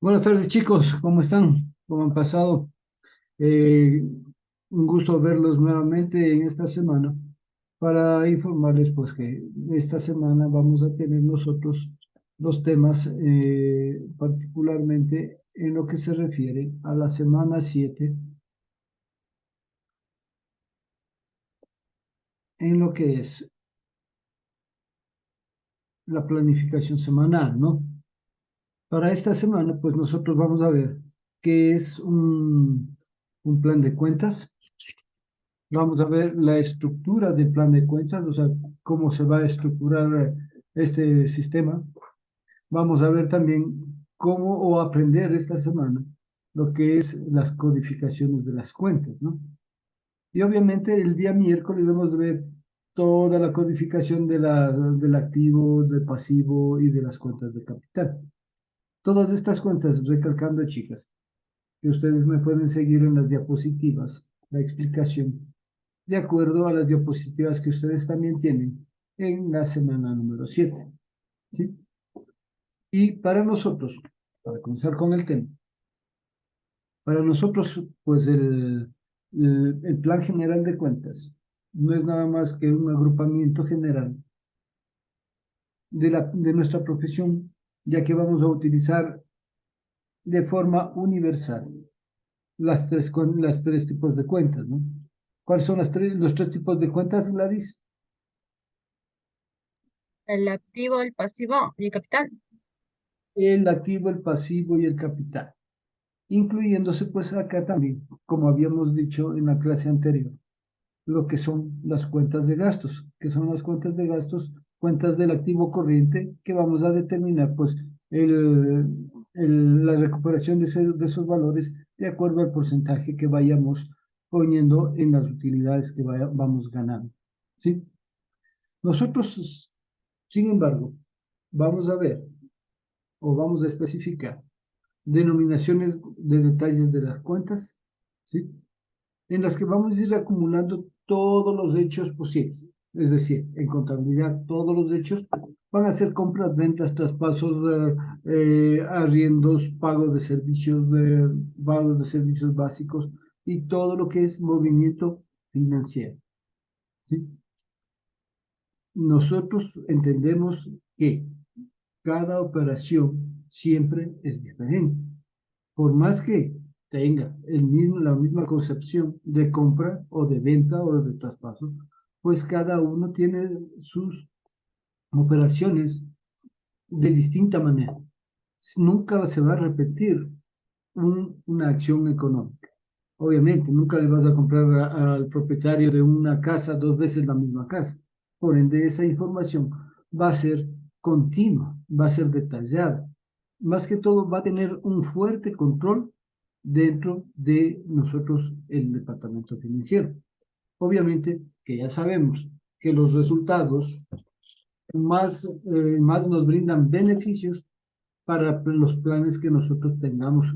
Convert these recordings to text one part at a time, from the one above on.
Buenas tardes, chicos, ¿cómo están? ¿Cómo han pasado? Eh, un gusto verlos nuevamente en esta semana para informarles pues que esta semana vamos a tener nosotros los temas particularmente en lo que se refiere a la semana 7, en lo que es la planificación semanal, ¿no? Para esta semana pues nosotros vamos a ver qué es un plan de cuentas. Vamos a ver la estructura del plan de cuentas, o sea, cómo se va a estructurar este sistema. Vamos a ver también cómo o aprender esta semana lo que es las codificaciones de las cuentas, ¿no? Y obviamente el día miércoles vamos a ver toda la codificación del activo, del pasivo y de las cuentas de capital. Todas estas cuentas, recalcando, chicas, que ustedes me pueden seguir en las diapositivas, la explicación de acuerdo a las diapositivas que ustedes también tienen en la semana número 7. ¿Sí? Y para nosotros, para comenzar con el tema, para nosotros, pues el plan general de cuentas no es nada más que un agrupamiento general de nuestra profesión, ya que vamos a utilizar de forma universal las tres tipos de cuentas, ¿no? ¿Cuáles son los tres tipos de cuentas, Gladys? El activo, el pasivo y el capital. El activo, el pasivo y el capital, incluyéndose pues acá también, como habíamos dicho en la clase anterior, lo que son las cuentas de gastos, que son las cuentas de gastos, cuentas del activo corriente, que vamos a determinar pues la recuperación de esos valores de acuerdo al porcentaje que vayamos poniendo en las utilidades que vamos ganando. ¿Sí? Nosotros, sin embargo, vamos a ver o vamos a especificar denominaciones de detalles de las cuentas, ¿sí? En las que vamos a ir acumulando todos los hechos posibles. Es decir, en contabilidad, todos los hechos van a ser compras, ventas, traspasos, arriendos, pagos de servicios básicos y todo lo que es movimiento financiero. ¿Sí? Nosotros entendemos que cada operación siempre es diferente. Por más que tenga la misma concepción de compra o de venta o de traspaso, pues cada uno tiene sus operaciones de distinta manera. Nunca se va a repetir una acción económica. Obviamente, nunca le vas a comprar al propietario de una casa dos veces la misma casa. Por ende, esa información va a ser continua, va a ser detallada. Más que todo, va a tener un fuerte control dentro de nosotros, el departamento financiero. Obviamente que ya sabemos que los resultados más nos brindan beneficios para los planes que nosotros tengamos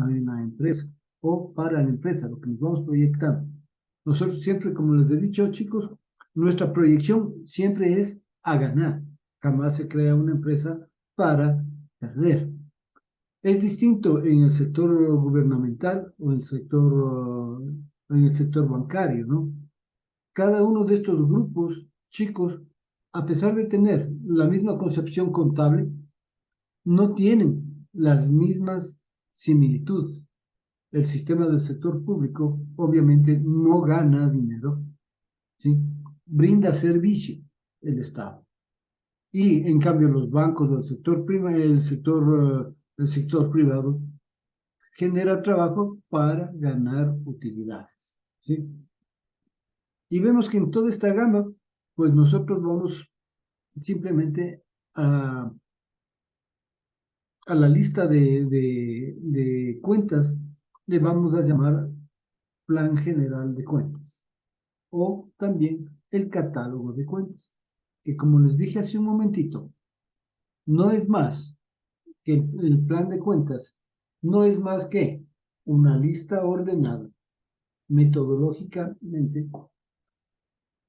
en la empresa o para la empresa, lo que nos vamos proyectando. Nosotros siempre, como les he dicho, chicos, nuestra proyección siempre es a ganar. Jamás se crea una empresa para perder. Es distinto en el sector gubernamental o en el sector bancario, ¿no? Cada uno de estos grupos, chicos, a pesar de tener la misma concepción contable, no tienen las mismas similitudes. El sistema del sector público obviamente no gana dinero, ¿sí? Brinda servicio el Estado. Y en cambio los bancos del sector el sector privado genera trabajo para ganar utilidades, ¿sí? Y vemos que en toda esta gama, pues nosotros vamos simplemente a la lista de cuentas, le vamos a llamar Plan General de Cuentas o también el catálogo de cuentas, que como les dije hace un momentito, no es más que el plan de cuentas, no es más que una lista ordenada metodológicamente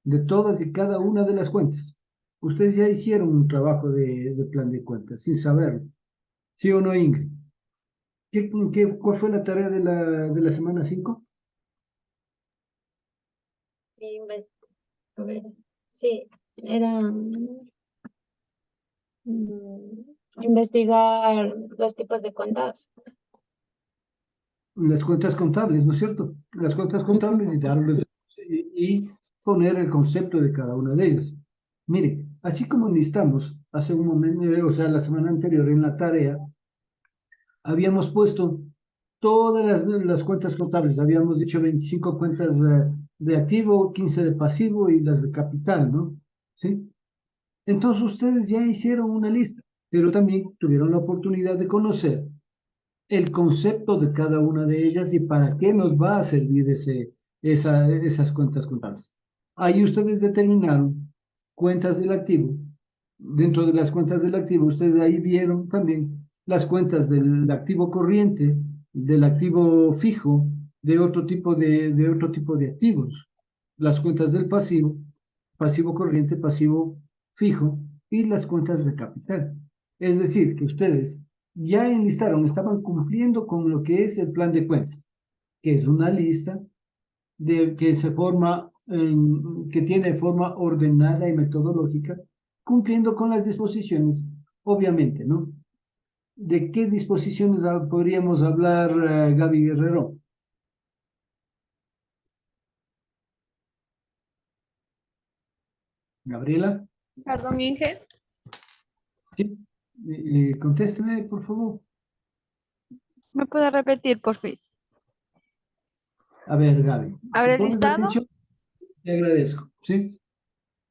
de todas y cada una de las cuentas. Ustedes ya hicieron un trabajo de plan de cuentas sin saberlo, ¿sí o no, Ingrid? ¿Cuál fue la tarea de la semana 5? Inves- a ver, sí, era investigar los tipos de cuentas. Las cuentas contables, ¿no es cierto? Las cuentas contables y darles y poner el concepto de cada una de ellas. Mire, así como listamos hace un momento, o sea, la semana anterior en la tarea, habíamos puesto todas las cuentas contables, habíamos dicho 25 cuentas de activo, 15 de pasivo y las de capital, ¿no? ¿Sí? Entonces ustedes ya hicieron una lista, pero también tuvieron la oportunidad de conocer el concepto de cada una de ellas y para qué nos va a servir esas cuentas contables. Ahí ustedes determinaron cuentas del activo. Dentro de las cuentas del activo, ustedes ahí vieron también las cuentas del activo corriente, del activo fijo, de otro tipo de activos. Las cuentas del pasivo, pasivo corriente, pasivo fijo y las cuentas de capital. Es decir, que ustedes ya enlistaron, estaban cumpliendo con lo que es el plan de cuentas, que es una lista que se forma, que tiene forma ordenada y metodológica, cumpliendo con las disposiciones, obviamente, ¿no? ¿De qué disposiciones podríamos hablar, Gaby Guerrero? Gabriela, Perdón, Inge. ¿sí? Contésteme, por favor. ¿Me puede repetir, por fin? A ver, Gaby, ¿Habré si pones listado? atención, te agradezco, ¿sí?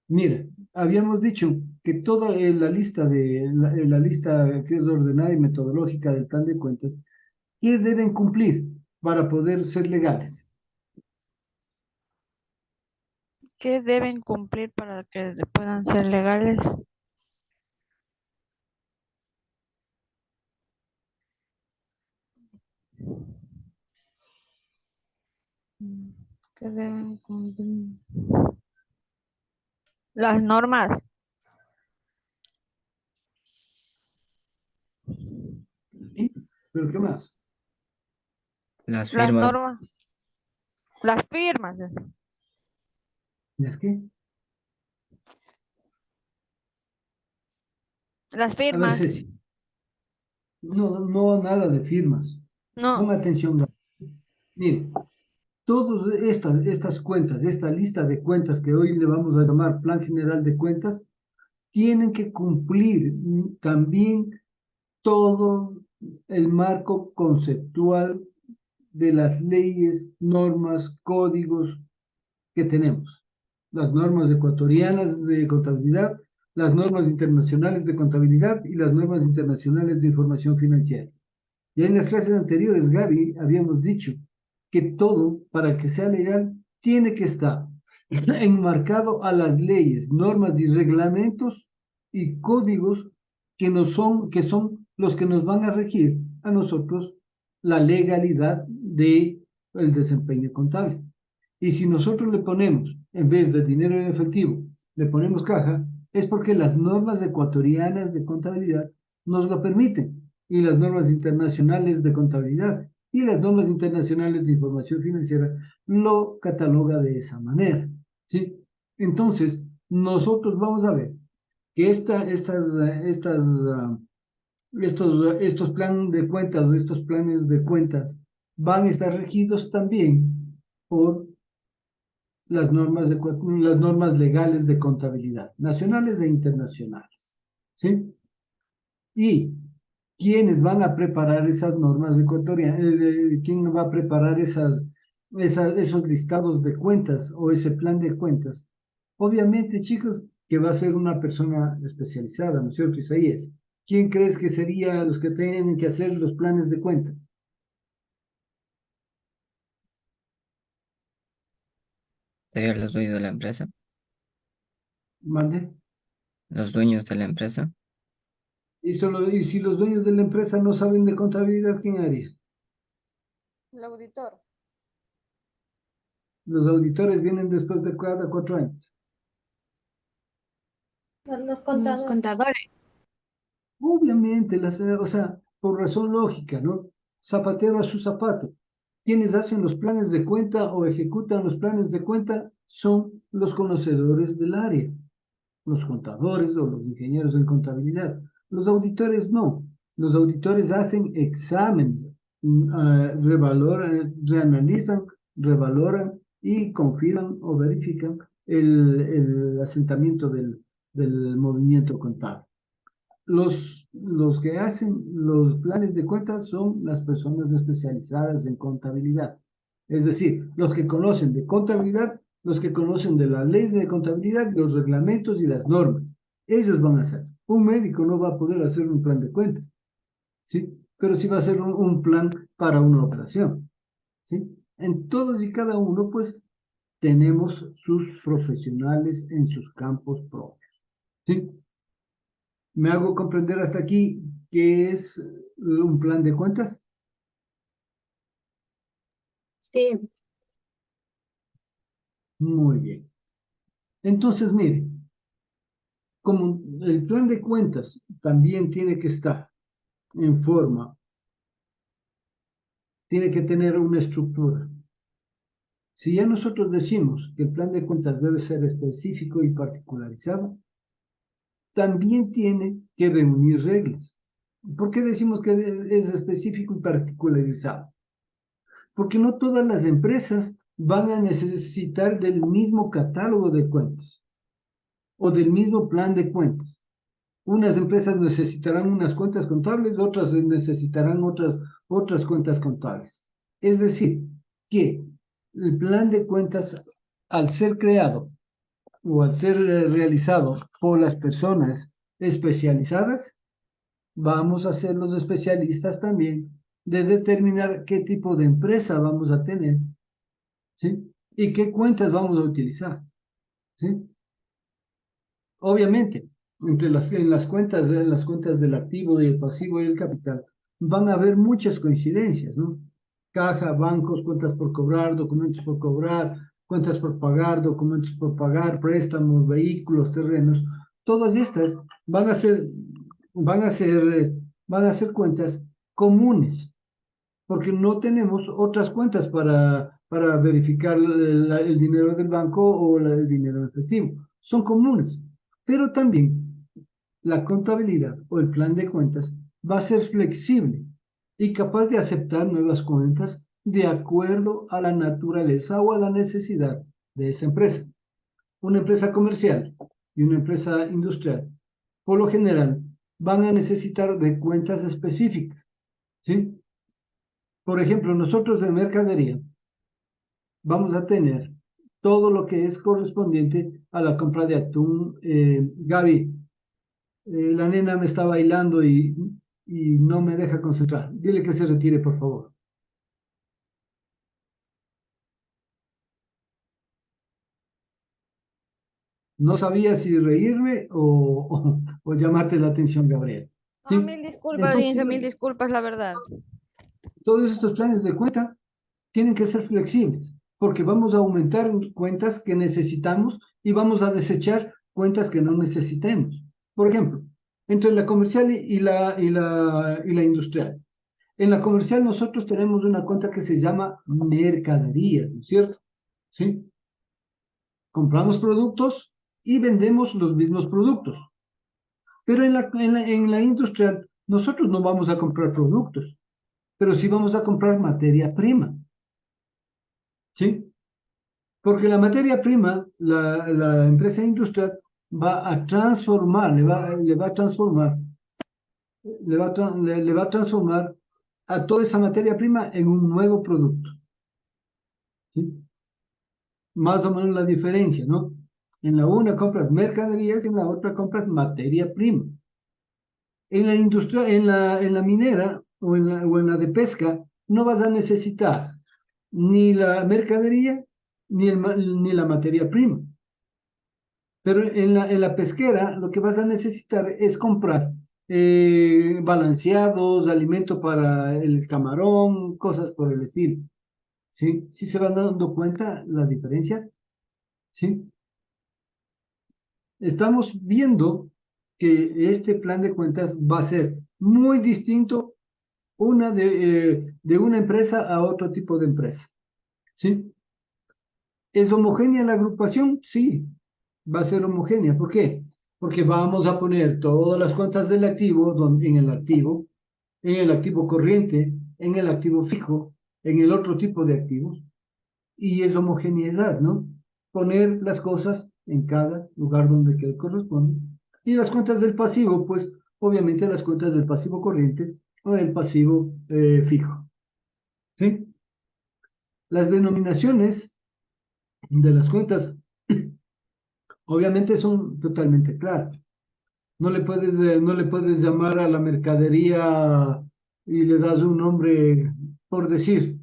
Mira, habíamos dicho que toda la lista que es ordenada y metodológica del plan de cuentas, ¿qué deben cumplir para poder ser legales? ¿Qué deben cumplir para que puedan ser legales? Mm, ¿Qué deben cumplir? Las normas. ¿Sí? ¿Pero qué más? Las Las firmas, normas. Las firmas. ¿Es que? Las A ver, firmas. Ceci, no nada de firmas. Pon No. atención, Gaby. Mire, todas estas cuentas, esta lista de cuentas que hoy le vamos a llamar Plan General de Cuentas, tienen que cumplir también todo el marco conceptual de las leyes, normas, códigos que tenemos. Las normas ecuatorianas de contabilidad, las normas internacionales de contabilidad y las normas internacionales de información financiera. Ya en las clases anteriores, Gaby, habíamos dicho que todo, para que sea legal, tiene que estar enmarcado a las leyes, normas y reglamentos y códigos que son los que nos van a regir a nosotros la legalidad del desempeño contable. Y si nosotros le ponemos, en vez de dinero en efectivo, le ponemos caja, es porque las normas ecuatorianas de contabilidad nos lo permiten, y las normas internacionales de contabilidad y las normas internacionales de información financiera lo cataloga de esa manera, ¿sí? Entonces, nosotros vamos a ver que estos planes de cuentas o estos planes de cuentas van a estar regidos también por las normas legales de contabilidad, nacionales e internacionales, ¿sí? Y quiénes van a preparar esas normas ecuatorianas, quién va a preparar esos listados de cuentas o ese plan de cuentas. Obviamente, chicos, que va a ser una persona especializada, ¿no es cierto, Isaías? ¿Quién crees que serían los que tienen que hacer los planes de cuenta? serían los dueños de la empresa, Mande. los dueños de la empresa, Y si los dueños de la empresa no saben de contabilidad, ¿quién haría? El auditor. Los auditores vienen después de cada 4 años. Los Los contadores. contadores. Obviamente, o sea, por razón lógica, ¿no? zapatero a su zapato. Quienes hacen los planes de cuenta o ejecutan los planes de cuenta son los conocedores del área, los contadores o los ingenieros en contabilidad. Los auditores no. Los auditores hacen exámenes, revaloran, reanalizan, revaloran y confirman o verifican el asentamiento del movimiento contable. Los que hacen los planes de cuentas son las personas especializadas en contabilidad. Es decir, los que conocen de contabilidad, los que conocen de la ley de contabilidad, los reglamentos y las normas. Ellos van a hacer. Un médico no va a poder hacer un plan de cuentas, ¿sí? Pero sí va a hacer un plan para una operación, ¿sí? En todos y cada uno, pues, tenemos sus profesionales en sus campos propios, ¿sí? ¿Me hago comprender hasta aquí qué es un plan de cuentas? Sí, Muy bien. Entonces, mire, como el plan de cuentas también tiene que estar en forma, tiene que tener una estructura. Si ya nosotros decimos que el plan de cuentas debe ser específico y particularizado, también tiene que reunir reglas. ¿Por qué decimos que es específico y particularizado? Porque no todas las empresas van a necesitar del mismo catálogo de cuentas o del mismo plan de cuentas. Unas empresas necesitarán unas cuentas contables, otras necesitarán otras cuentas contables. Es decir, que el plan de cuentas, al ser creado o al ser realizado por las personas especializadas, vamos a ser los especialistas también de determinar qué tipo de empresa vamos a tener, ¿sí? Y qué cuentas vamos a utilizar, ¿sí? Obviamente, en las cuentas del activo y el pasivo y el capital, van a haber muchas coincidencias, ¿no? Caja, bancos, cuentas por cobrar, documentos por cobrar, cuentas por pagar, documentos por pagar, préstamos, vehículos, terrenos, todas estas van a ser, van a ser, van a ser cuentas comunes, porque no tenemos otras cuentas para verificar el dinero del banco o el dinero en efectivo. Son comunes, pero también la contabilidad o el plan de cuentas va a ser flexible y capaz de aceptar nuevas cuentas de acuerdo a la naturaleza o a la necesidad de esa empresa. Una empresa comercial y una empresa industrial, por lo general, van a necesitar de cuentas específicas, ¿sí? Por ejemplo, nosotros en mercadería vamos a tener todo lo que es correspondiente a la compra de atún. Gaby, la nena me está bailando y no me deja concentrar. Dile que se retire, por favor. No sabía si reírme o llamarte la atención, Gabriel. No, ¿Sí? mil disculpas, Entonces, Inge, mil disculpas, la verdad. todos estos planes de cuenta tienen que ser flexibles, porque vamos a aumentar cuentas que necesitamos y vamos a desechar cuentas que no necesitemos. Por ejemplo, entre la comercial y la industrial. En la comercial nosotros tenemos una cuenta que se llama mercadería, ¿no es cierto? ¿Sí? Compramos productos y vendemos los mismos productos. Pero en la industrial nosotros no vamos a comprar productos, pero sí vamos a comprar materia prima, ¿sí? Porque la materia prima, la empresa industrial va a transformar, le va a transformar, le va a transformar a toda esa materia prima en un nuevo producto, ¿sí? Más o menos la diferencia, ¿no? En la una compras mercaderías y en la otra compras materia prima. En la industria, en la minera o en la de pesca, no vas a necesitar ni la mercadería ni la materia prima. Pero en la pesquera lo que vas a necesitar es comprar balanceados, alimento para el camarón, cosas por el estilo. ¿Sí? ¿Sí se van dando cuenta la diferencia? ¿Sí? Estamos viendo que este plan de cuentas va a ser muy distinto una de una empresa a otro tipo de empresa, ¿sí? ¿Es homogénea la agrupación? Sí, va a ser homogénea. ¿Por qué? Porque vamos a poner todas las cuentas del activo en el activo corriente, en el activo fijo, en el otro tipo de activos, y es homogeneidad, ¿no? Poner las cosas en cada lugar donde que corresponde. Y las cuentas del pasivo, pues obviamente las cuentas del pasivo corriente o del pasivo fijo, ¿sí? Las denominaciones de las cuentas obviamente son totalmente claras. No le puedes llamar a la mercadería y le das un nombre, por decir,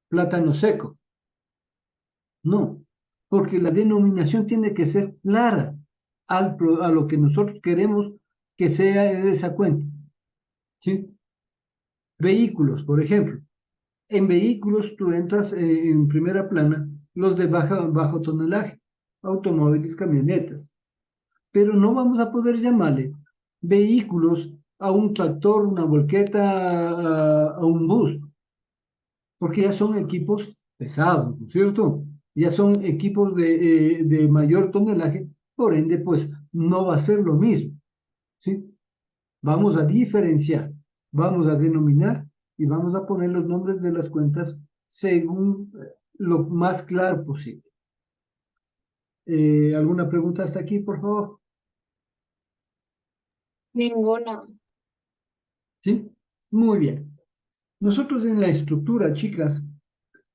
plátano seco. No, porque la denominación tiene que ser clara a lo que nosotros queremos que sea esa cuenta. ¿Sí? Vehículos, por ejemplo. En vehículos tú entras en primera plana los de bajo tonelaje, automóviles, camionetas. Pero no vamos a poder llamarle vehículos a un tractor, una volqueta, a un bus, porque ya son equipos pesados, ¿no es cierto? Ya son equipos de mayor tonelaje, por ende, pues no va a ser lo mismo, ¿sí? Vamos a diferenciar, vamos a denominar y vamos a poner los nombres de las cuentas según lo más claro posible. ¿Alguna pregunta hasta aquí, por favor? Ninguna. ¿Sí? Muy bien. Nosotros en la estructura, chicas,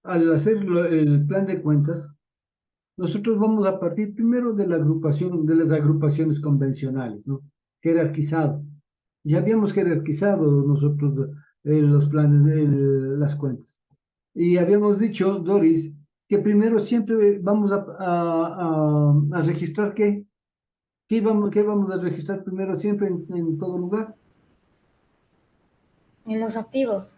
al hacer el plan de cuentas, nosotros vamos a partir primero de la agrupación, de las agrupaciones convencionales, ¿no? Jerarquizado. Ya habíamos jerarquizado nosotros los planes de las cuentas. Y habíamos dicho, Doris, que primero siempre vamos a registrar qué vamos a registrar primero siempre en todo lugar. En los activos.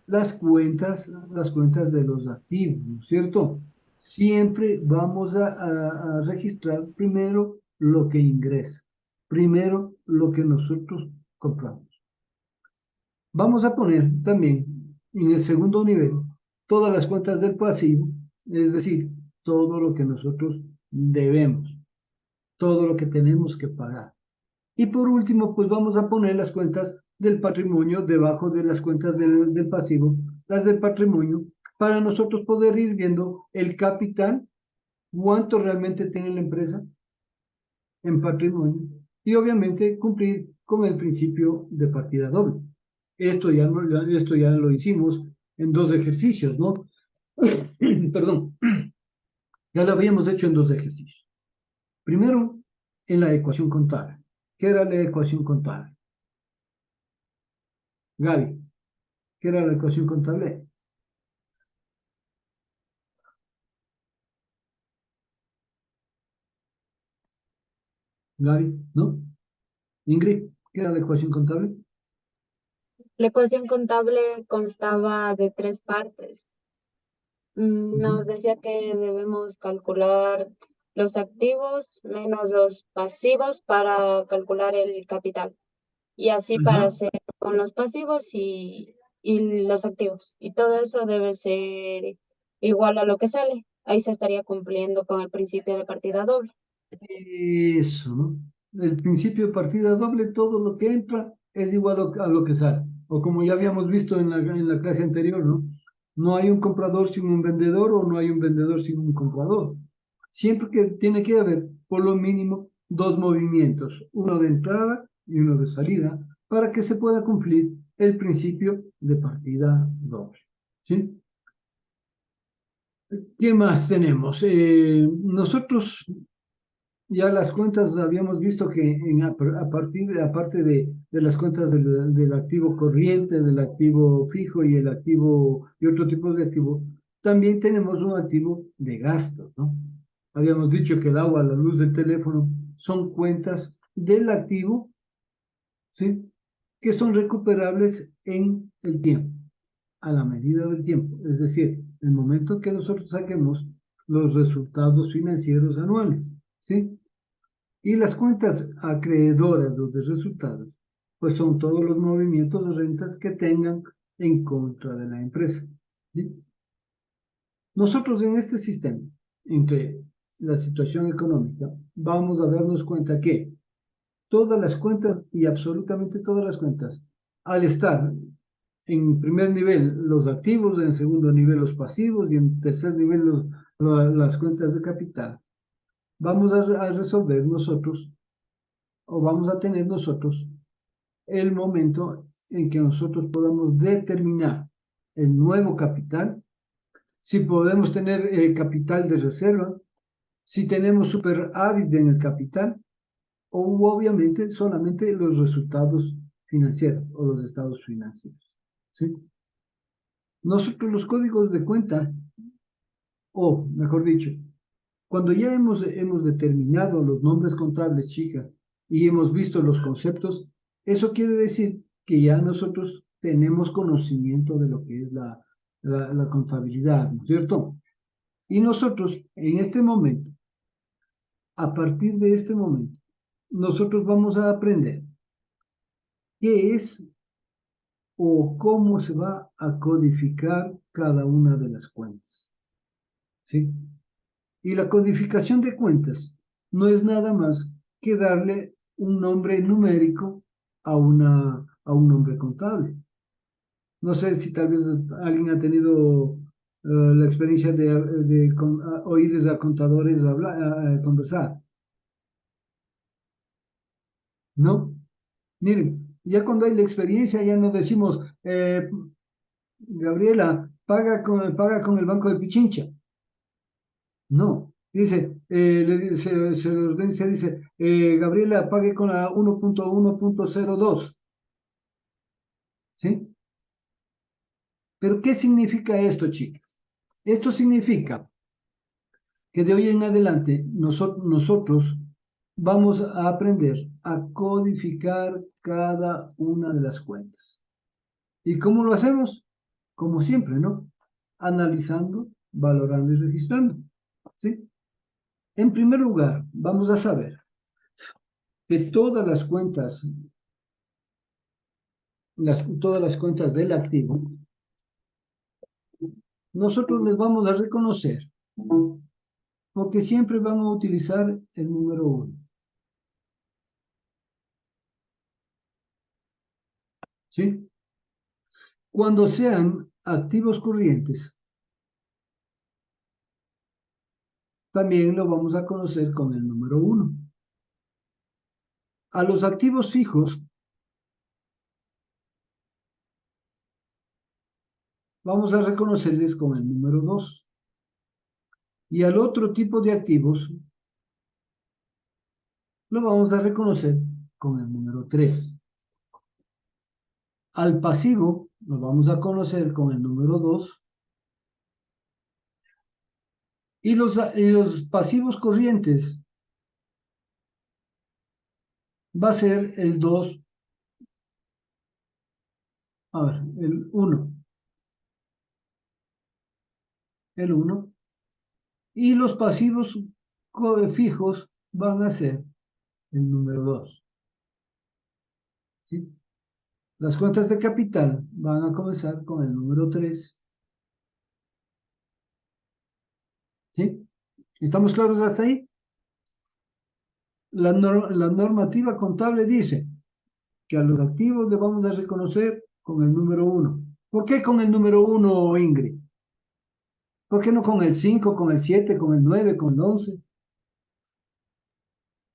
Las cuentas de los activos, ¿no es cierto? Siempre vamos a registrar primero lo que ingresa, primero lo que nosotros compramos. Vamos a poner también en el segundo nivel todas las cuentas del pasivo, es decir, todo lo que nosotros debemos, todo lo que tenemos que pagar. Y por último, pues vamos a poner las cuentas del patrimonio debajo de las cuentas del pasivo, las del patrimonio, para nosotros poder ir viendo el capital, cuánto realmente tiene la empresa en patrimonio y obviamente cumplir con el principio de partida doble. Esto ya lo hicimos en dos ejercicios, ¿no? Perdón, ya lo habíamos hecho en dos ejercicios. Primero, en la ecuación contable. ¿Qué era la ecuación contable? Gaby, ¿qué era la ecuación contable? Gaby, ¿no? Ingrid, ¿qué era la ecuación contable? La ecuación contable constaba de tres partes. Nos decía que debemos calcular los activos menos los pasivos para calcular el capital. Y así para Ajá. hacer con los pasivos y los activos. Y todo eso debe ser igual a lo que sale. Ahí se estaría cumpliendo con el principio de partida doble. Eso, ¿no? El principio de partida doble, todo lo que entra es igual a lo que sale. O como ya habíamos visto en la clase anterior, ¿no? No hay un comprador sin un vendedor o no hay un vendedor sin un comprador. Siempre que tiene que haber, por lo mínimo, dos movimientos, uno de entrada y uno de salida, para que se pueda cumplir el principio de partida doble. ¿Sí? ¿Qué más tenemos? Nosotros ya las cuentas habíamos visto que aparte de las cuentas del activo corriente, del activo fijo y el activo y otro tipo de activo, también tenemos un activo de gasto, ¿no? Habíamos dicho que el agua, la luz, el teléfono son cuentas del activo, ¿sí? Que son recuperables en el tiempo, a la medida del tiempo. Es decir, el momento que nosotros saquemos los resultados financieros anuales, ¿sí? Y las cuentas acreedoras, los de resultados, pues son todos los movimientos o rentas que tengan en contra de la empresa. ¿Sí? Nosotros en este sistema, entre la situación económica, vamos a darnos cuenta que todas las cuentas y absolutamente todas las cuentas, al estar en primer nivel los activos, en segundo nivel los pasivos y en tercer nivel las cuentas de capital, vamos a resolver nosotros o vamos a tener nosotros el momento en que nosotros podamos determinar el nuevo capital, si podemos tener capital de reserva, si tenemos superávit en el capital, o obviamente solamente los resultados financieros o los estados financieros. ¿Sí? Nosotros los códigos de cuenta, o mejor dicho, cuando ya hemos determinado los nombres contables, chicas, y hemos visto los conceptos, eso quiere decir que ya nosotros tenemos conocimiento de lo que es la contabilidad, ¿no es cierto? Y nosotros, en este momento, a partir de este momento, nosotros vamos a aprender qué es o cómo se va a codificar cada una de las cuentas. ¿Sí? Y la codificación de cuentas no es nada más que darle un nombre numérico a un nombre contable. No sé si tal vez alguien ha tenido la experiencia de oír a contadores conversar. ¿No? Miren, ya cuando hay la experiencia ya no decimos, Gabriela, paga con el Banco de Pichincha. No, dice, se ordencia, dice, Gabriela, pague con la 1.1.02. ¿Sí? Pero ¿qué significa esto, chicas? Esto significa que de hoy en adelante nosotros vamos a aprender a codificar cada una de las cuentas. ¿Y cómo lo hacemos? Como siempre, ¿no? Analizando, valorando y registrando. ¿Sí? En primer lugar, vamos a saber que todas las cuentas del activo, nosotros les vamos a reconocer porque siempre van a utilizar el número 1. ¿Sí? Cuando sean activos corrientes, también lo vamos a conocer con el número 1. A los activos fijos, vamos a reconocerles con el número 2. Y al otro tipo de activos, lo vamos a reconocer con el número 3. Al pasivo, lo vamos a conocer con el número 2. Y los pasivos corrientes va a ser el 2, a ver, el 1. El 1. Y los pasivos fijos van a ser el número 2. ¿Sí? Las cuentas de capital van a comenzar con el número 3. ¿Sí? ¿Estamos claros hasta ahí? La normativa contable dice que a los activos le vamos a reconocer con el número 1. ¿Por qué con el número 1, Ingrid? ¿Por qué no con el 5, con el 7, con el 9, con el 11?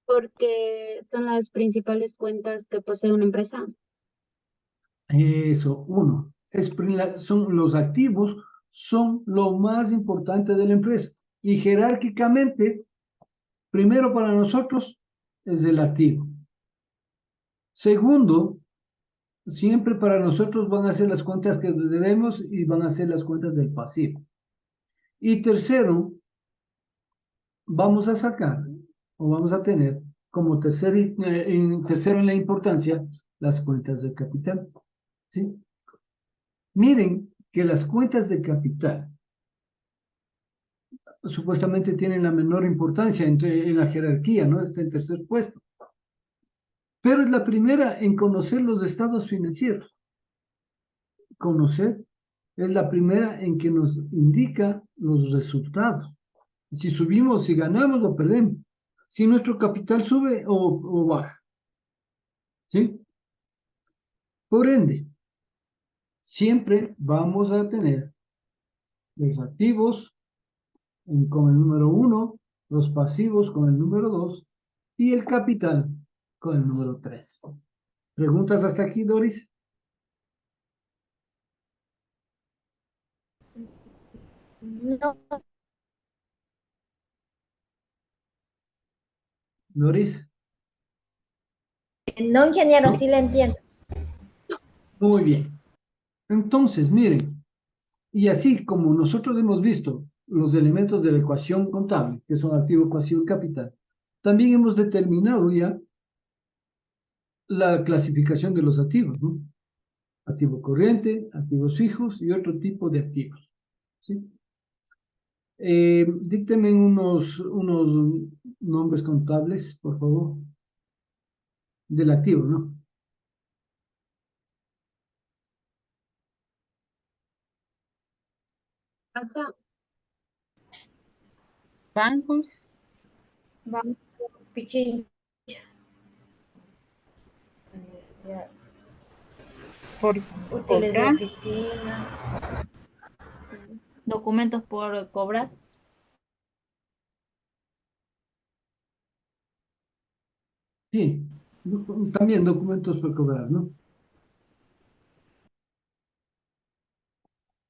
Porque son las principales cuentas que posee una empresa. Eso, 1. Son los activos, son lo más importante de la empresa. Y jerárquicamente, primero para nosotros es el activo. Segundo, siempre para nosotros van a ser las cuentas que debemos y van a ser las cuentas del pasivo. Y tercero, vamos a sacar o vamos a tener como tercero en la importancia las cuentas de capital. ¿Sí? Miren que las cuentas de capital supuestamente tienen la menor importancia en la jerarquía, ¿no? Está en tercer puesto. pero es la primera en conocer los estados financieros. Conocer es la primera en que nos indica los resultados. Si subimos, si ganamos o perdemos. Si nuestro capital sube o baja. ¿Sí? Por ende, siempre vamos a tener los activos con el número 1, los pasivos con el número 2 y el capital con el número 3. ¿Preguntas hasta aquí, Doris? No, Doris. no, ingeniero, ¿No? sí le entiendo. Muy bien. Entonces, miren, y así como nosotros hemos visto los elementos de la ecuación contable, que son activo, pasivo y capital, también hemos determinado ya la clasificación de los activos, ¿no? Activo corriente, activos fijos y otro tipo de activos, ¿sí? Díctenme unos nombres contables, por favor, del activo, ¿no? Acá, Bancos, Banco, Pichincha. Ya, por útiles de cobrar, oficina. documentos por cobrar. Sí, también documentos por cobrar, ¿no?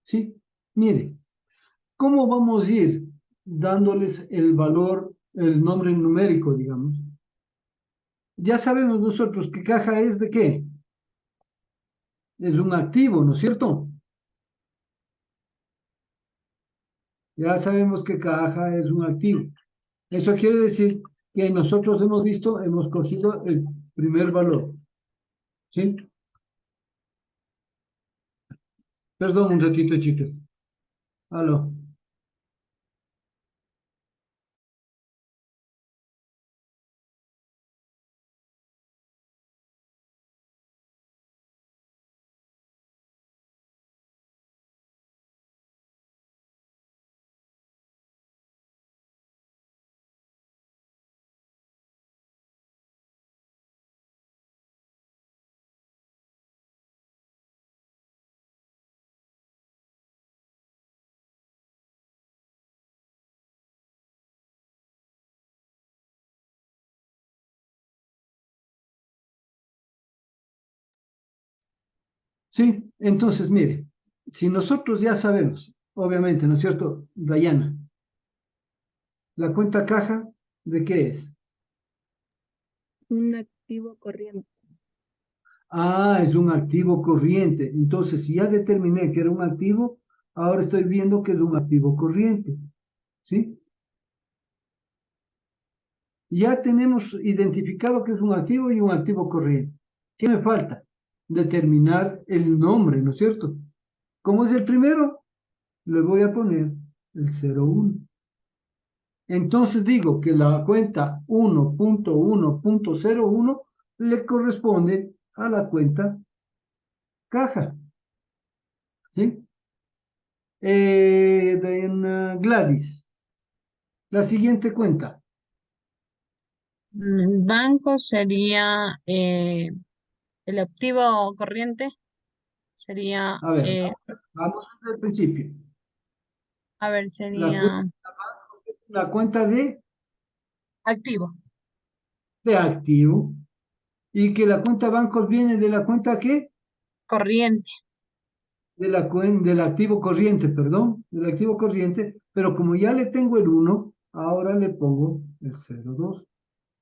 Sí, mire, ¿cómo vamos a ir dándoles el valor, el nombre numérico, digamos? Ya sabemos nosotros que caja es de qué. Es un activo, ¿no es cierto? Ya sabemos que caja es un activo. Eso quiere decir que nosotros hemos visto, hemos cogido el primer valor. ¿Sí? Perdón un ratito, chicos. Aló. Sí, entonces, mire, si nosotros ya sabemos, obviamente, ¿no es cierto, Dayana? La cuenta caja, ¿de qué es? Un activo corriente. Ah, es un activo corriente. Entonces, si ya determiné que era un activo, ahora estoy viendo que es un activo corriente. ¿Sí? Ya tenemos identificado que es un activo y un activo corriente. ¿Qué me falta? Determinar el nombre, ¿no es cierto? ¿Cómo es el primero? Le voy a poner el 01. Entonces digo que la cuenta 1.1.01 le corresponde a la cuenta caja. ¿Sí? Gladys, la siguiente cuenta. Banco sería el activo corriente, sería, A ver, vamos desde el principio. a ver, La cuenta, sería la cuenta activo, de activo y que la cuenta bancos viene de la cuenta ¿qué? corriente. Del activo corriente, perdón, del activo corriente, pero como ya le tengo el 1, ahora le pongo el 02.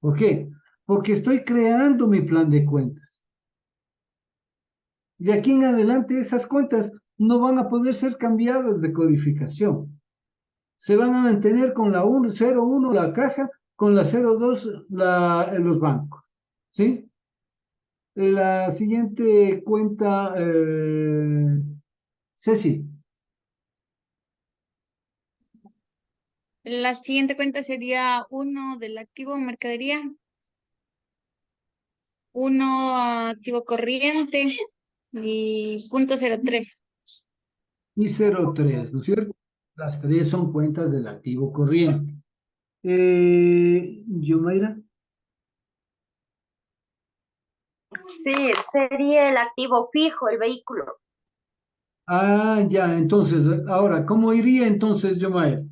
¿Por qué? Porque estoy creando mi plan de cuentas. De aquí en adelante esas cuentas no van a poder ser cambiadas de codificación. Se van a mantener con la 01 la caja, con la 02 los bancos. ¿Sí? La siguiente cuenta, Ceci. La siguiente cuenta sería uno del activo mercadería. Uno activo corriente y .03. Y 0,3, ¿no es cierto? Las tres son cuentas del activo corriente. Yomaira. Sí, sería el activo fijo, el vehículo. Ah, ya, entonces, ahora, ¿cómo iría entonces, Yomaira?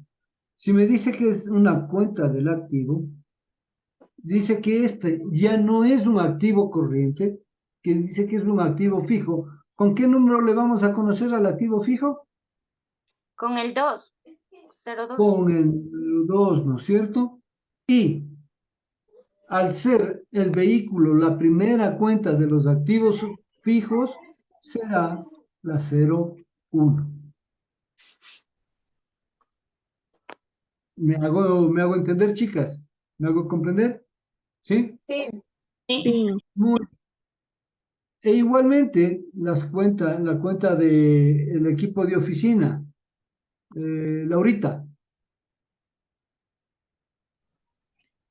Si me dice que es una cuenta del activo, dice que este ya no es un activo corriente, que dice que es un activo fijo. ¿Con qué número le vamos a conocer al activo fijo? Con el 2, 02. Con el 2, ¿no es cierto? Y al ser el vehículo la primera cuenta de los activos fijos, será la 01. ¿Me hago entender, chicas? ¿Me hago comprender? ¿Sí? Sí, Sí. Muy. E igualmente, la cuenta del equipo de oficina, Laurita,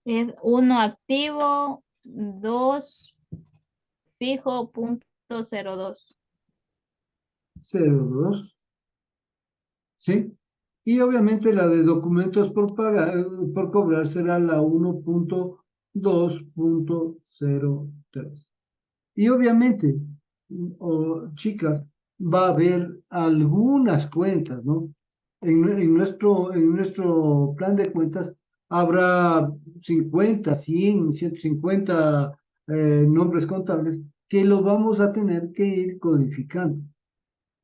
Es uno activo, 2 fijo, .02. 02, ¿sí? Y obviamente la de documentos por pagar, por cobrar será la 1.2.03. Y obviamente, chicas, va a haber algunas cuentas, ¿no? En nuestro plan de cuentas habrá 50, 100, 150 nombres contables que lo vamos a tener que ir codificando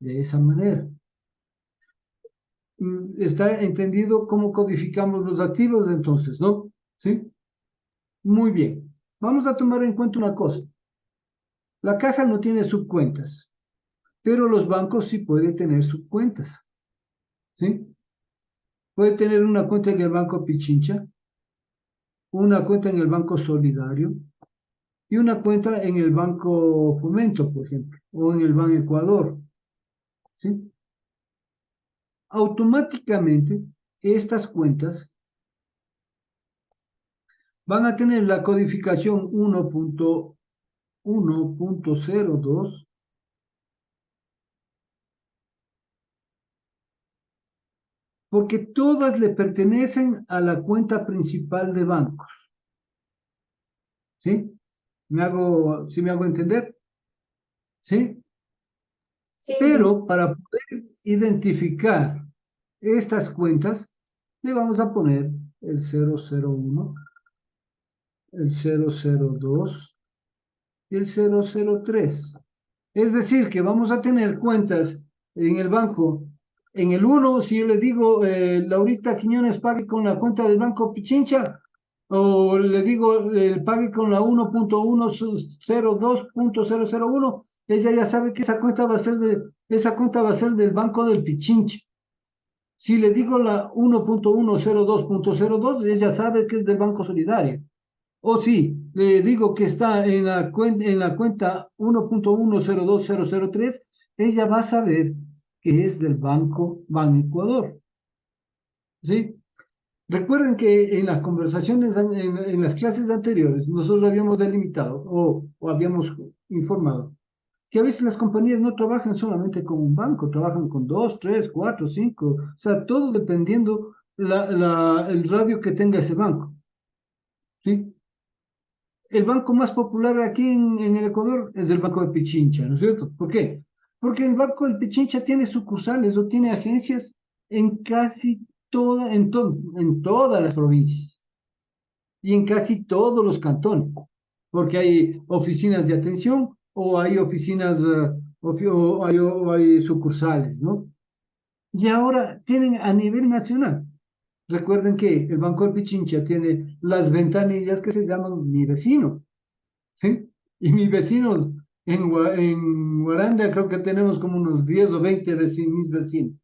de esa manera. ¿Está entendido cómo codificamos los activos entonces, no? ¿Sí? Muy bien. Vamos a tomar en cuenta una cosa. La caja no tiene subcuentas, pero los bancos sí pueden tener subcuentas, ¿sí? Puede tener una cuenta en el Banco Pichincha, una cuenta en el Banco Solidario y una cuenta en el Banco Fomento, por ejemplo, o en el Banco Ecuador, ¿sí? Automáticamente, estas cuentas van a tener la codificación 1.1.02, porque todas le pertenecen a la cuenta principal de bancos, ¿sí? ¿Sí me hago entender? ¿Sí? sí, Pero para poder identificar estas cuentas, le vamos a poner el 001, el 002 y el 003. Es decir, que vamos a tener cuentas en el banco. En el 1, si yo le digo, Laurita Quiñones pague con la cuenta del Banco Pichincha, o le digo, pague con la 1.102.001, ella ya sabe que esa cuenta va a ser del Banco del Pichincha. Si le digo la 1.102.02, ella sabe que es del Banco Solidario. O si le digo que está en la cuenta 1.102.003, ella va a saber que es del Ban Ecuador. ¿Sí? Recuerden que en las conversaciones, en las clases anteriores, nosotros habíamos delimitado o habíamos informado que a veces las compañías no trabajan solamente con un banco, trabajan con dos, tres, cuatro, cinco, o sea, todo dependiendo el radio que tenga ese banco. ¿Sí? El banco más popular aquí en el Ecuador es el Banco de Pichincha, ¿no es cierto? ¿Por qué? Porque el Banco del Pichincha tiene sucursales o tiene agencias en casi en todas las provincias y en casi todos los cantones, porque hay oficinas de atención o hay oficinas o hay sucursales, ¿no? Y ahora tienen a nivel nacional. Recuerden que el Banco del Pichincha tiene las ventanillas que se llaman Mi Vecino, ¿sí? Y mis vecinos en Guaranda creo que tenemos como unos 10 o 20 mis vecinos,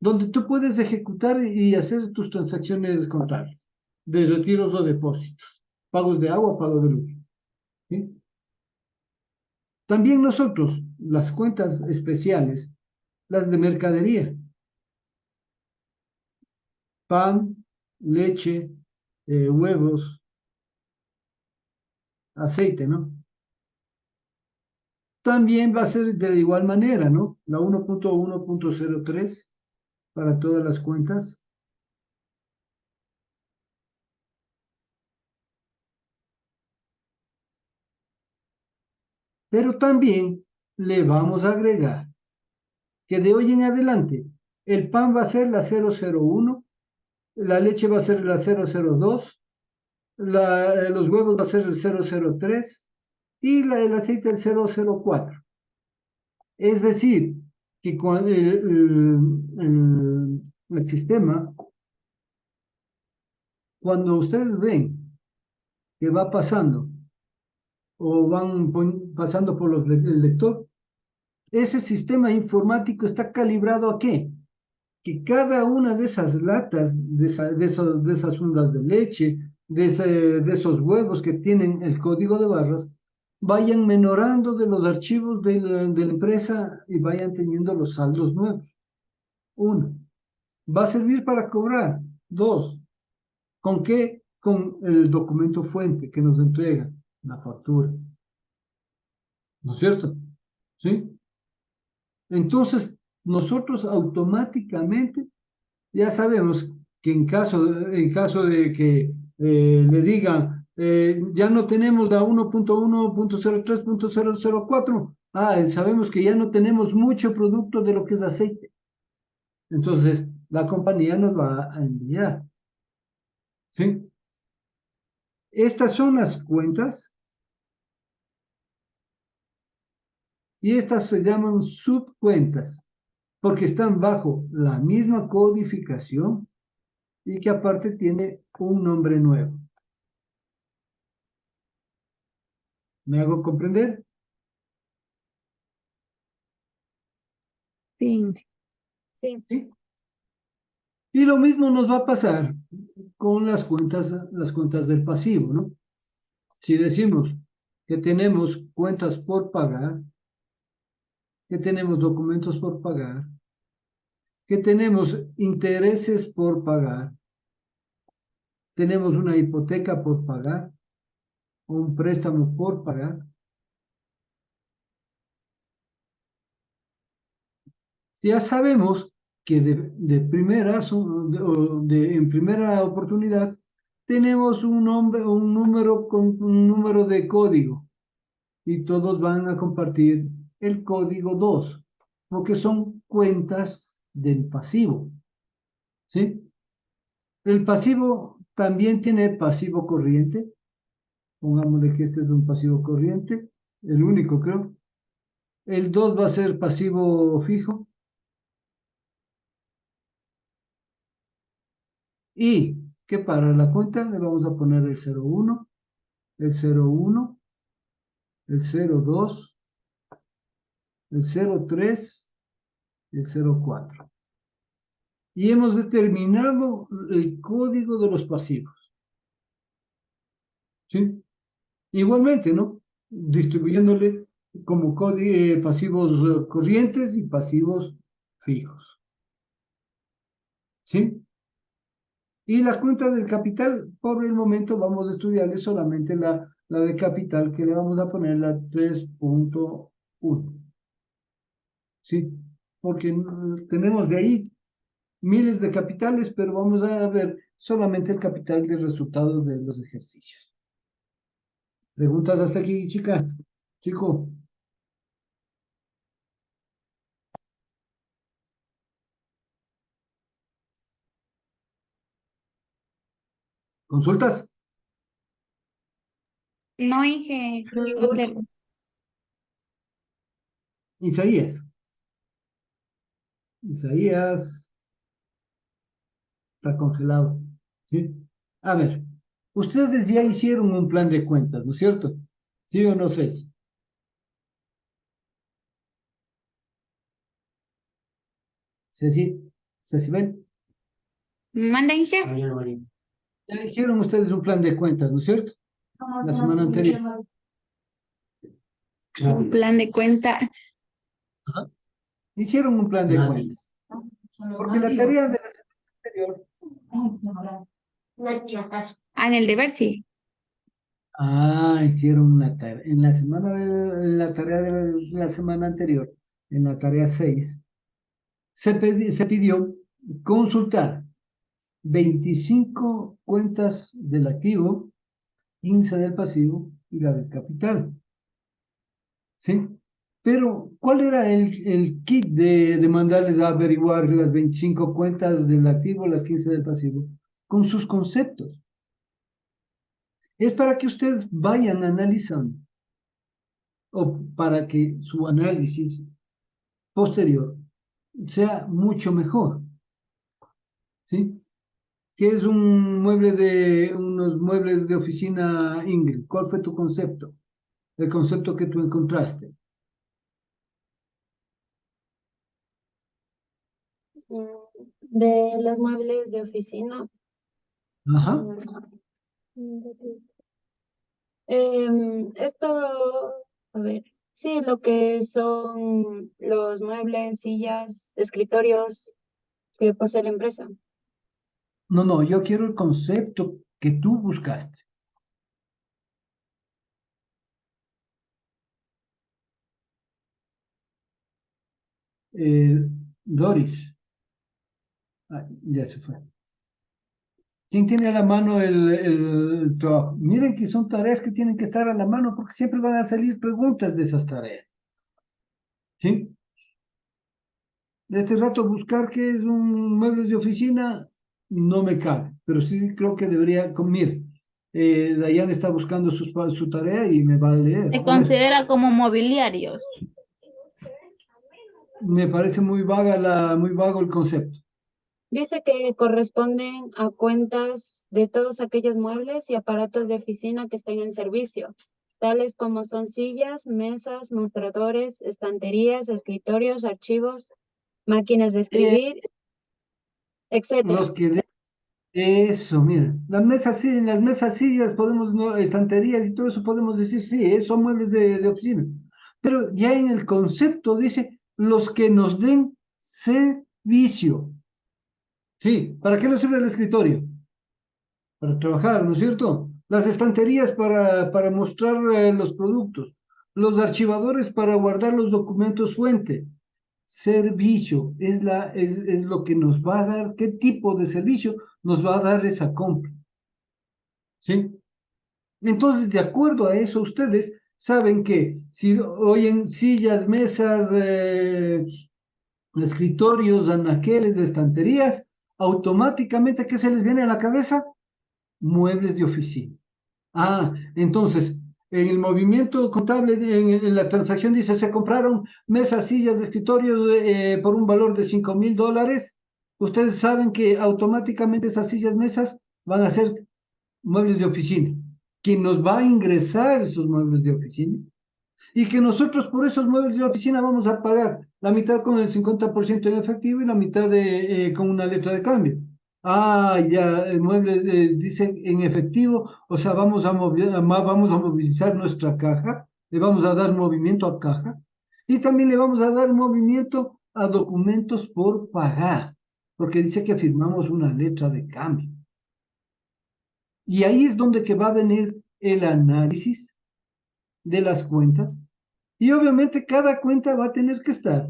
donde tú puedes ejecutar y hacer tus transacciones contables, de retiros o depósitos, pagos de agua, pago de luz, ¿sí? También nosotros, las cuentas especiales, las de mercadería, pan, leche, huevos, aceite, ¿no? también va a ser de la igual manera, ¿no? La 1.1.03 para todas las cuentas. Pero también le vamos a agregar que de hoy en adelante el pan va a ser la 001, la leche va a ser la 002, los huevos va a ser el 003 y el aceite el 004. Es decir, que cuando el sistema, cuando ustedes ven que va pasando o van pasando por el lector, ese sistema informático está calibrado ¿a qué? Que cada una de esas latas, de esas fundas de leche, de esos huevos que tienen el código de barras, vayan menorando de los archivos de la empresa y vayan teniendo los saldos nuevos. Uno, va a servir para cobrar. Dos, ¿con qué? Con el documento fuente que nos entrega la factura. ¿No es cierto? ¿Sí? Entonces, nosotros automáticamente ya sabemos que en caso de que le digan, ya no tenemos la 1.1.03.004, sabemos que ya no tenemos mucho producto de lo que es aceite. Entonces, la compañía nos va a enviar. ¿Sí? Estas son las cuentas y estas se llaman subcuentas porque están bajo la misma codificación y que aparte tiene un nombre nuevo. ¿Me hago comprender? Sí. Sí. ¿Sí? Y lo mismo nos va a pasar con las cuentas del pasivo, ¿no? Si decimos que tenemos cuentas por pagar, que tenemos documentos por pagar, que tenemos intereses por pagar, tenemos una hipoteca por pagar, o un préstamo por pagar, ya sabemos que en primera oportunidad tenemos un número de código y todos van a compartir el código 2 porque son cuentas del pasivo, ¿sí? El pasivo también tiene pasivo corriente, pongámosle que este es un pasivo corriente, el único creo. El 2 va a ser pasivo fijo. Y que para la cuenta le vamos a poner el 01, el 01, el 02, el 03, el 04. Y hemos determinado el código de los pasivos. ¿Sí? Igualmente, ¿no? Distribuyéndole como pasivos corrientes y pasivos fijos. ¿Sí? Y las cuentas del capital, por el momento vamos a estudiarle solamente la de capital que le vamos a poner la 3.1. ¿Sí? Porque tenemos de ahí miles de capitales, pero vamos a ver solamente el capital de resultados de los ejercicios. ¿Preguntas hasta aquí, chicas? Chico. ¿Consultas? No, Inge. Isaías. Isaías está congelado. ¿Sí? A ver, ustedes ya hicieron un plan de cuentas, ¿no es cierto? ¿Sí o no sé? Ceci, ven. Manda, Inge. Ya hicieron ustedes un plan de cuentas, ¿no es cierto? La semana anterior. Un plan de cuenta. Ajá. Hicieron un plan de cuentas. Porque la tarea de la semana anterior, En el deber, sí. Hicieron una tarea. En la semana en la tarea de la semana anterior, en la tarea 6, se pidió consultar 25 cuentas del activo, 15 del pasivo y la del capital. ¿Sí? Pero, ¿cuál era el kit de mandarles a averiguar las 25 cuentas del activo, las 15 del pasivo? Con sus conceptos. Es para que ustedes vayan analizando o para que su análisis posterior sea mucho mejor. ¿Sí? ¿Qué es unos muebles de oficina Ingrid? ¿Cuál fue tu concepto? El concepto que tú encontraste. De los muebles de oficina. Ajá. Esto, a ver, sí, lo que son los muebles, sillas, escritorios que posee la empresa. No, yo quiero el concepto que tú buscaste. Doris. Ya se fue. ¿Quién tiene a la mano el trabajo? Miren que son tareas que tienen que estar a la mano porque siempre van a salir preguntas de esas tareas. ¿Sí? De este rato buscar qué es un muebles de oficina no me cabe, pero sí creo que debería, mire, Dayan está buscando su tarea y me va a leer. Se A ver, considera como mobiliarios. me parece muy muy vago el concepto. Dice que corresponden a cuentas de todos aquellos muebles y aparatos de oficina que estén en servicio, tales como son sillas, mesas, mostradores, estanterías, escritorios, archivos, máquinas de escribir, etcétera. Los que eso, mira, las mesas, sillas, podemos, no, estanterías y todo eso podemos decir, sí, son muebles de oficina. Pero ya en el concepto dice, los que nos den servicio. Sí, ¿para qué nos sirve el escritorio? Para trabajar, ¿no es cierto? Las estanterías para mostrar los productos. Los archivadores para guardar los documentos fuente. Servicio es lo que nos va a dar, qué tipo de servicio nos va a dar esa compra. ¿Sí? Entonces, de acuerdo a eso, ustedes saben que si oyen sillas, mesas, escritorios, anaqueles, estanterías, automáticamente, ¿qué se les viene a la cabeza? Muebles de oficina. Entonces, en el movimiento contable, en la transacción dice, se compraron mesas, sillas, escritorios por un valor de $5,000. Ustedes saben que automáticamente esas sillas, mesas van a ser muebles de oficina. Quien nos va a ingresar esos muebles de oficina y que nosotros por esos muebles de oficina vamos a pagar la mitad con el 50% en efectivo y la mitad con una letra de cambio. Ya, el mueble dice en efectivo, o sea, vamos a movilizar nuestra caja, le vamos a dar movimiento a caja y también le vamos a dar movimiento a documentos por pagar, porque dice que firmamos una letra de cambio. Y ahí es donde que va a venir el análisis de las cuentas. Y obviamente cada cuenta va a tener que estar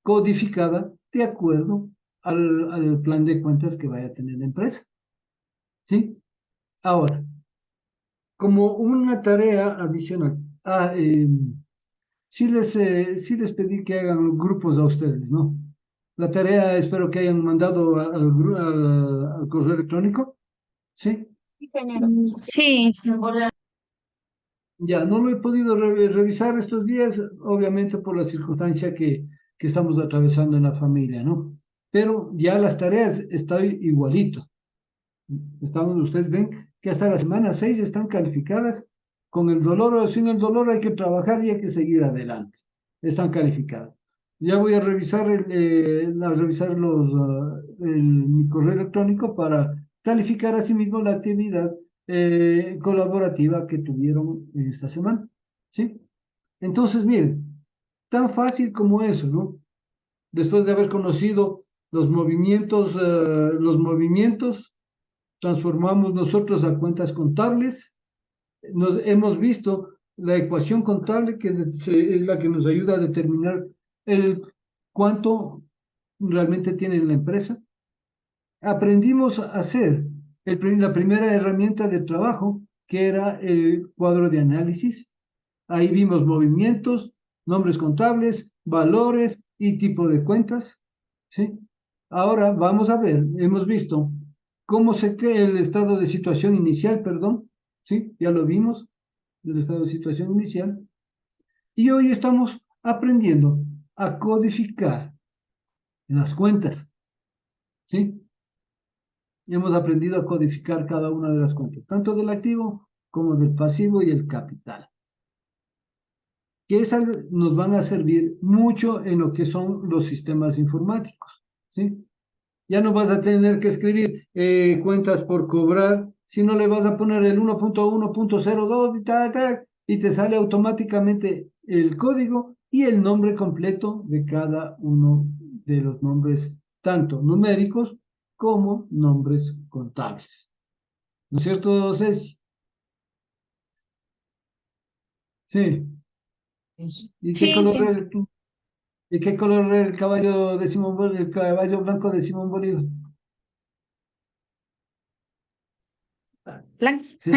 codificada de acuerdo al plan de cuentas que vaya a tener la empresa. ¿Sí? Ahora, como una tarea adicional, sí les pedí que hagan grupos a ustedes, ¿no? La tarea espero que hayan mandado al correo electrónico, ¿sí? Sí, ingeniero. Sí, Ya, no lo he podido revisar estos días, obviamente por la circunstancia que estamos atravesando en la familia, ¿no? Pero ya las tareas estoy igualito. Ustedes ven que hasta la semana 6 están calificadas. Con el dolor o sin el dolor hay que trabajar y hay que seguir adelante. Están calificadas. Ya voy a revisar, mi correo electrónico para calificar asimismo la actividad colaborativa que tuvieron en esta semana. ¿Sí? Entonces, miren, tan fácil como eso, ¿no? Después de haber conocido los movimientos, transformamos nosotros a cuentas contables nos hemos visto la ecuación contable que es la que nos ayuda a determinar el cuánto realmente tiene la empresa. Aprendimos a hacer la primera herramienta de trabajo, que era el cuadro de análisis. Ahí vimos movimientos, nombres contables, valores y tipo de cuentas, ¿sí? Ahora vamos a ver, hemos visto cómo se crea el estado de situación inicial, perdón, ¿sí? Ya lo vimos, el estado de situación inicial. Y hoy estamos aprendiendo a codificar las cuentas, ¿sí? Hemos aprendido a codificar cada una de las cuentas, tanto del activo como del pasivo y el capital, que esas nos van a servir mucho en lo que son los sistemas informáticos, ¿sí? Ya no vas a tener que escribir cuentas por cobrar, sino le vas a poner el 1.1.02 y tal, y te sale automáticamente el código y el nombre completo de cada uno de los nombres, tanto numéricos como nombres contables. ¿No es cierto, Ceci? Sí. ¿Y qué Sí, color Inge. es ¿y qué color es el caballo de Simón Bolívar, el caballo blanco de Simón Bolívar? Blanca. Sí.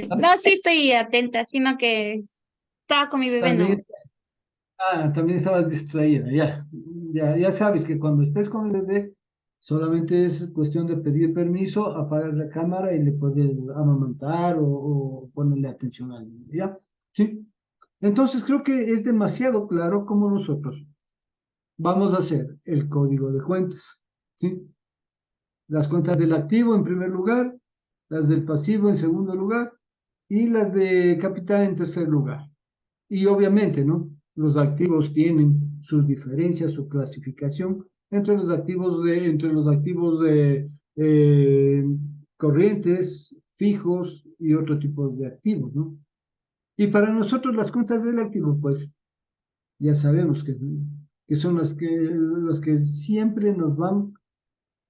No, sí estoy atenta, sino que estaba con mi bebé, no. También, también estabas distraída, ya. Ya sabes que cuando estés con el bebé, solamente es cuestión de pedir permiso, apagas la cámara y le puedes amamantar o ponerle atención al niño, ¿ya? Sí. Entonces creo que es demasiado claro cómo nosotros vamos a hacer el código de cuentas, ¿sí? Las cuentas del activo en primer lugar, las del pasivo en segundo lugar y las de capital en tercer lugar. Y obviamente, ¿no? Los activos tienen sus diferencias, su clasificación entre los activos de, corrientes, fijos y otro tipo de activos, ¿no? Y para nosotros las cuentas del activo, pues ya sabemos que son las que siempre nos van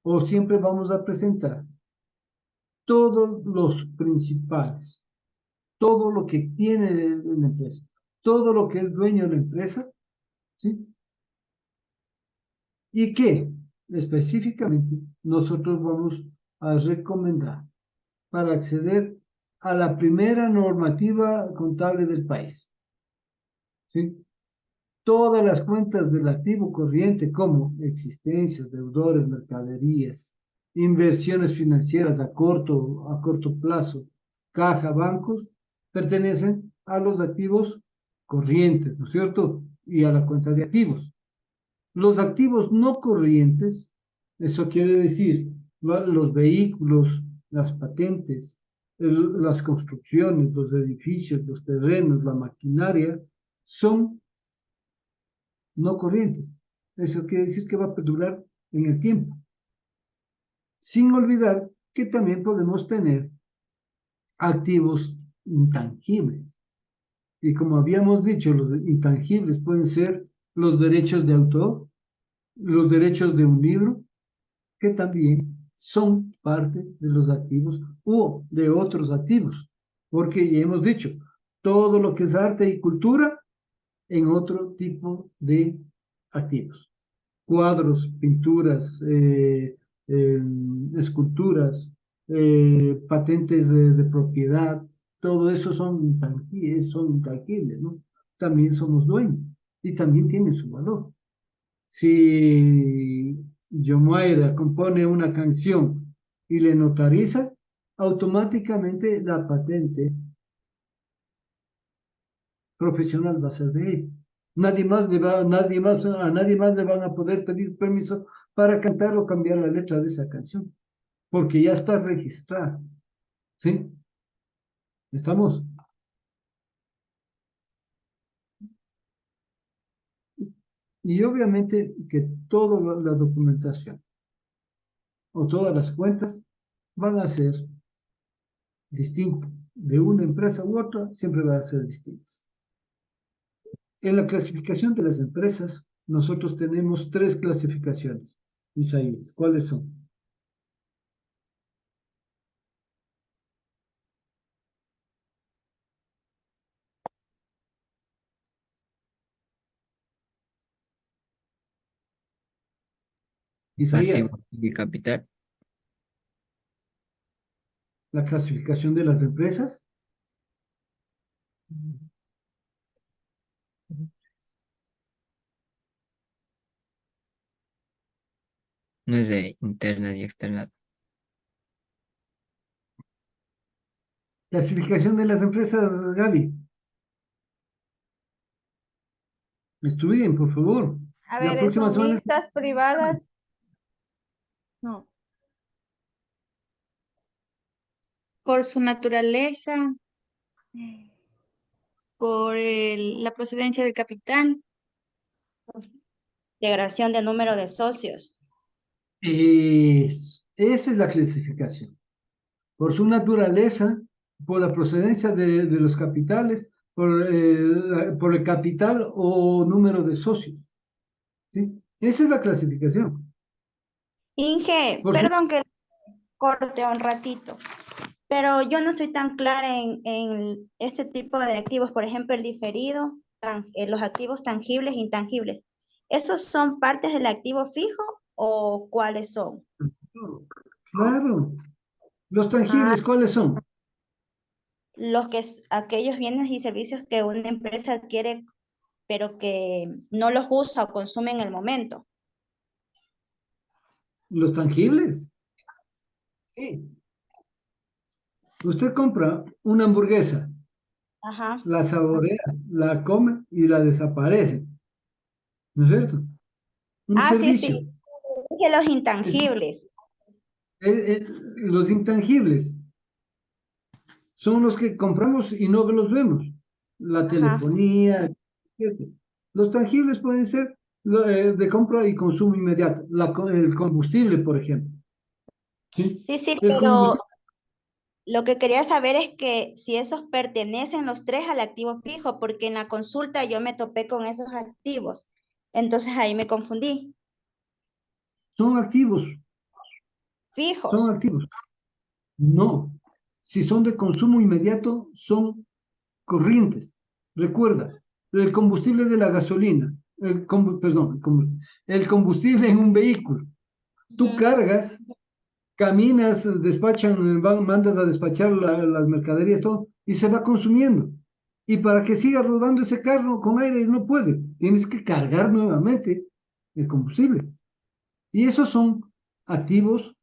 o siempre vamos a presentar todos los principales, todo lo que tiene la empresa, todo lo que es dueño de la empresa, ¿sí? Y que específicamente nosotros vamos a recomendar para acceder a la primera normativa contable del país, ¿sí? Todas las cuentas del activo corriente como existencias, deudores, mercaderías, inversiones financieras a corto plazo, caja, bancos, pertenecen a los activos corrientes, ¿no es cierto? Y a la cuenta de activos. Los activos no corrientes, eso quiere decir los vehículos, las patentes, las construcciones, los edificios, los terrenos, la maquinaria, son no corrientes. Eso quiere decir que va a perdurar en el tiempo. Sin olvidar que también podemos tener activos intangibles. Y como habíamos dicho, los intangibles pueden ser los derechos de autor, los derechos de un libro, que también son parte de los activos o de otros activos. Porque ya hemos dicho, todo lo que es arte y cultura en otro tipo de activos. Cuadros, pinturas, esculturas, patentes de propiedad, todo eso son intangibles, ¿no? También somos dueños y también tienen su valor. Si Yomaira compone una canción y le notariza, automáticamente la patente profesional va a ser de ella. A nadie más le van a poder pedir permiso para cantar o cambiar la letra de esa canción, porque ya está registrada. ¿Sí? ¿Estamos? Y obviamente que toda la documentación o todas las cuentas van a ser distintas. De una empresa u otra siempre van a ser distintas. En la clasificación de las empresas, nosotros tenemos 3 clasificaciones. Isaías, ¿cuáles son? Isaías, Pasivo y capital. la clasificación de las empresas. No es de interna y externa. Clasificación de las empresas, Gaby. Estudien, por favor. A La ver, próxima son semana. mixtas, privadas. No. Por su naturaleza, por la procedencia del capital. Integración de número de socios. Esa es la clasificación. Por su naturaleza, por la procedencia de los capitales, por el capital o número de socios. ¿Sí? Esa es la clasificación. Inge, Por su- perdón que corte un ratito, pero yo no estoy tan clara en este tipo de activos, por ejemplo, el diferido, los activos tangibles e intangibles. ¿Esos son partes del activo fijo o cuáles son? Claro. Los Ah, tangibles, ¿cuáles son? aquellos bienes y servicios que una empresa adquiere, pero que no los usa o consume en el momento. Los tangibles. Sí. Usted compra una hamburguesa, Ajá. la saborea, la come y la desaparece. ¿No es cierto? Un Ah, sí, sí. servicio. Dije los Es- intangibles. los intangibles son los que compramos y no los vemos. La Ajá. telefonía, etc. Los tangibles pueden ser de compra y consumo inmediato. El combustible, por ejemplo. ¿Sí? Sí, sí, El pero combustible. lo que quería saber es que si esos pertenecen los tres al activo fijo, porque en la consulta yo me topé con esos activos. Entonces ahí me confundí. Son activos, son Fijos. activos. No. Si son de consumo inmediato, son corrientes. Recuerda, el combustible de la gasolina, perdón, el combustible en un vehículo. Tú Ujú. cargas, caminas, despachan, mandas a despachar las mercaderías, todo, y se va consumiendo. Y para que siga rodando ese carro con aire no puede. Tienes que cargar nuevamente el combustible. Y esos son activos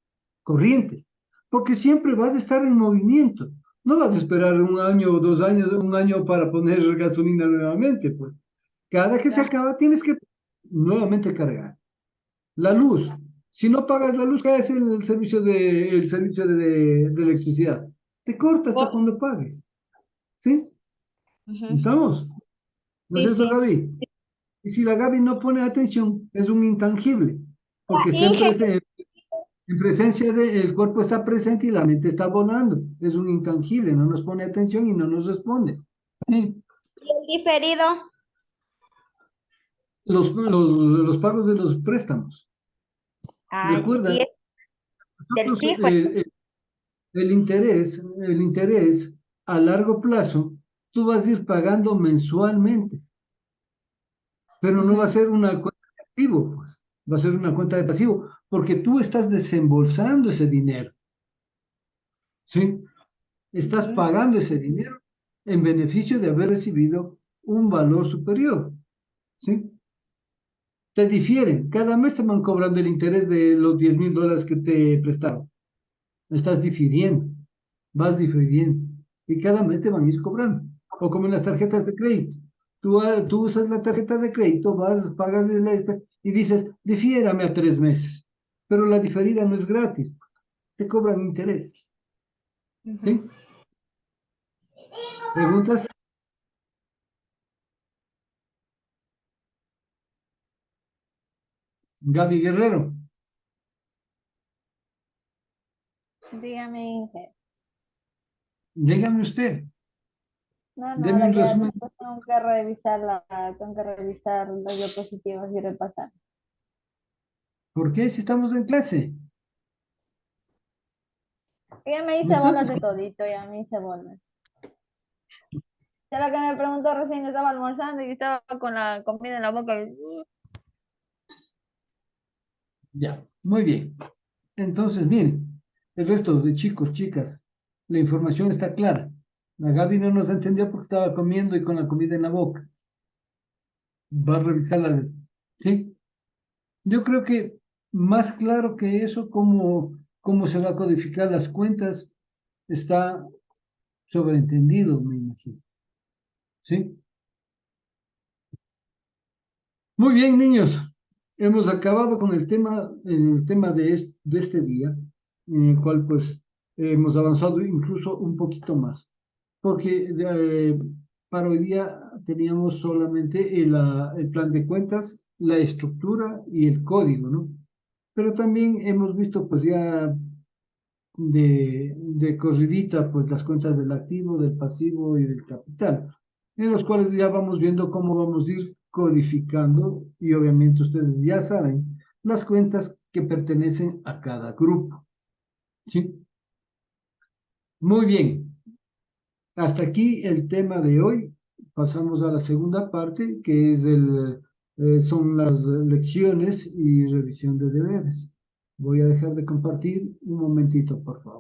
corrientes, porque siempre vas a estar en movimiento. No vas a esperar un año o 2 años, un año para poner gasolina nuevamente, pues. Cada que se Claro. acaba tienes que nuevamente cargar. La luz. Si no pagas la luz, ¿qué es el servicio de electricidad? Te corta hasta Oh, cuando pagues. ¿Sí? ujú. ¿Estamos? ¿No es Sí, cierto, sí. Gaby? Y si la Gaby no pone atención, es un intangible, Ah, porque Inge, siempre en presencia del cuerpo está presente y la mente está volando. Es un intangible, no nos pone atención y no nos responde. Sí. ¿y el diferido? Los pagos de los préstamos. Ah, y Recuerda, es del nosotros, fijo. el interés a largo plazo, tú vas a ir pagando mensualmente, pero no va a Ujú, ser una cuenta de activo, pues, va a ser una cuenta de pasivo, porque tú estás desembolsando ese dinero, ¿sí? Estás ujú. pagando ese dinero en beneficio de haber recibido un valor superior, ¿sí? Te difieren, cada mes te van cobrando el interés de los $10,000 que te prestaron. Estás difiriendo, vas difiriendo y cada mes te van a ir cobrando. O como en las tarjetas de crédito. Tú usas la tarjeta de crédito, vas, pagas y dices, difiérame a 3 meses. Pero la diferida no es gratis, te cobran intereses. ¿Sí? Ujú. ¿Preguntas? Gaby Guerrero, Dígame, Inge. dígame usted, No, no, deme ahora un ya resumen. después tengo que revisar las diapositivas y repasar. ¿Por qué si estamos en clase? Ya me ¿Me hice estás bolas de escuchando? todito, ya me hice bolas. Será que me preguntó recién, estaba almorzando y estaba con la comida en la boca. Ya, muy bien. Entonces, miren, el resto de chicos, chicas, la información está clara. La Gaby no nos entendió porque estaba comiendo y con la comida en la boca. Va a revisar la de esto. ¿Sí? Yo creo que más claro que eso, cómo se va a codificar las cuentas, está sobreentendido, me imagino. ¿Sí? Muy bien, niños. Hemos acabado con el tema de este día, en el cual pues hemos avanzado incluso un poquito más, porque para hoy día teníamos solamente el plan de cuentas, la estructura y el código, ¿no? Pero también hemos visto pues ya de corridita pues las cuentas del activo, del pasivo y del capital, en los cuales ya vamos viendo cómo vamos a ir codificando y obviamente ustedes ya saben las cuentas que pertenecen a cada grupo, ¿sí? Muy bien, hasta aquí el tema de hoy. Pasamos a la segunda parte, que es son las lecciones y revisión de deberes. Voy a dejar de compartir un momentito, por favor.